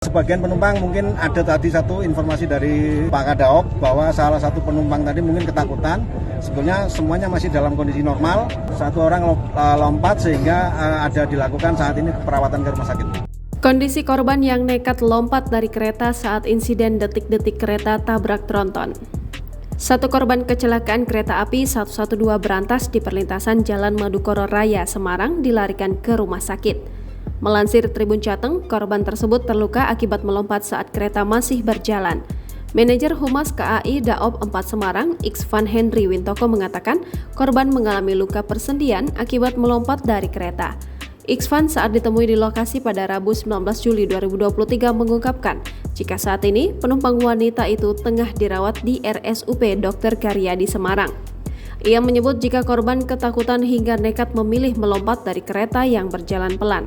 Sebagian penumpang mungkin ada tadi satu informasi dari Pak Kadaop bahwa salah satu penumpang tadi mungkin ketakutan. Sebenarnya semuanya masih dalam kondisi normal. Satu orang lompat sehingga ada dilakukan saat ini perawatan ke rumah sakit. Kondisi korban yang nekat lompat dari kereta saat insiden detik-detik kereta tabrak tronton. Satu korban kecelakaan kereta api 112 berantas di perlintasan Jalan Madukoro Raya, Semarang dilarikan ke rumah sakit. Melansir Tribun Jateng, korban tersebut terluka akibat melompat saat kereta masih berjalan. Manajer Humas KAI Daop 4 Semarang, Iksvan Henry Wintoko mengatakan korban mengalami luka persendian akibat melompat dari kereta. Iksvan saat ditemui di lokasi pada Rabu 19 Juli 2023 mengungkapkan jika saat ini penumpang wanita itu tengah dirawat di RSUP Dr. Karyadi Semarang. Ia menyebut jika korban ketakutan hingga nekat memilih melompat dari kereta yang berjalan pelan.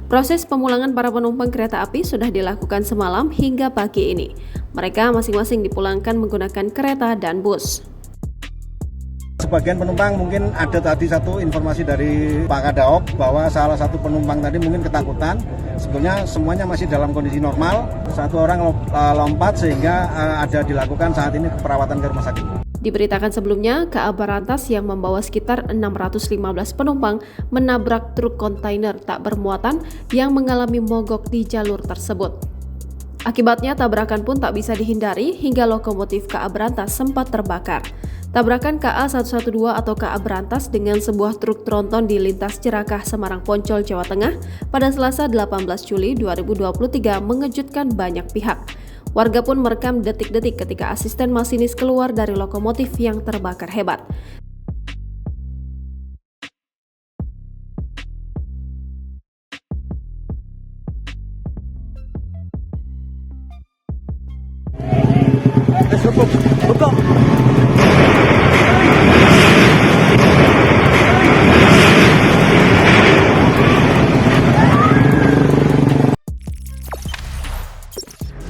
Proses pemulangan para penumpang kereta api sudah dilakukan semalam hingga pagi ini. Mereka masing-masing dipulangkan menggunakan kereta dan bus. Sebagian penumpang mungkin ada tadi satu informasi dari Pak Kadaop bahwa salah satu penumpang tadi mungkin ketakutan. Sebenarnya semuanya masih dalam kondisi normal. Satu orang lompat sehingga ada dilakukan saat ini perawatan ke rumah sakit. Diberitakan sebelumnya, KA Berantas yang membawa sekitar 615 penumpang menabrak truk kontainer tak bermuatan yang mengalami mogok di jalur tersebut. Akibatnya tabrakan pun tak bisa dihindari hingga lokomotif KA Berantas sempat terbakar. Tabrakan KA 112 atau KA Berantas dengan sebuah truk tronton di lintas Cirakah, Semarang Poncol, Jawa Tengah pada Selasa 18 Juli 2023 mengejutkan banyak pihak. Warga pun merekam detik-detik ketika asisten masinis keluar dari lokomotif yang terbakar hebat.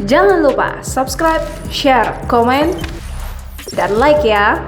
Jangan lupa subscribe, share, komen, dan like ya!